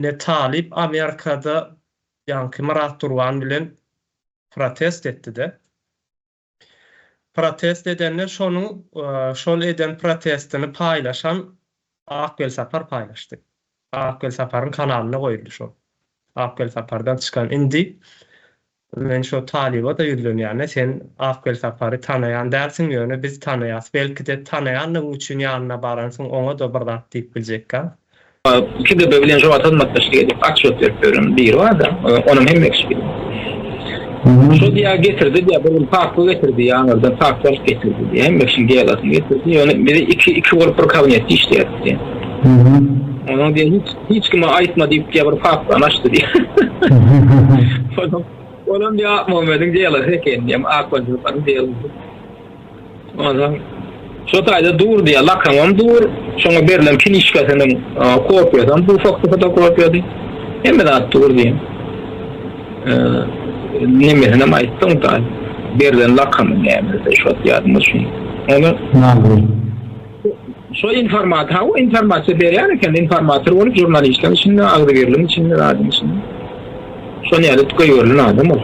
ne talip Amerikada ýanky Murat Durwan bilen protest etdi-de. Protest edenler şol eden protestini paýlaşan Akgel Sapar paýlaşdy. Akgel Sapar'ın kanalyna goýuldy şol. Akgel Sapar'dan çykan indi. Men şo taliba da ýüzlenýär. Sen Akgel Sapar'y tanaýan därsiň ýöne biz tanaýas. Belki de tanaýanyň üçin ýanyna baransyň, oňa da bir zat diýip biljekkä. Kide bilen jo atanmakdaşlyk edip akçot ýerlerin biri var da, onuň hem ekspert. Şo diýä getirdi, diýä bir pakly getirdi, ýa-da paklar getirdi diýä. Hem şin geýalasy getirdi. Ýöne biri iki bolup bir kabinet işlerdi. Onuň diýä hiç kime aýtma diýip bir pakly açdy diýä. Onuň diýä Muhammediň geýalasy eken diýä, akwasyň diýä. Onuň şo taýda dur diýä, lakamam dur, şoňa berilen kinişkasynyň kopýadan bu fotokopiýady. Hemme de dur diýä. Nemesine aýtdyň da berilen lakamy näme şo ýadyma şu. Onu şo informasiýa berýär eken, informator bolup jurnalistler üçin agdy berilen üçin radyň üçin. Şonu ýaly tukaýýarlar adam ol.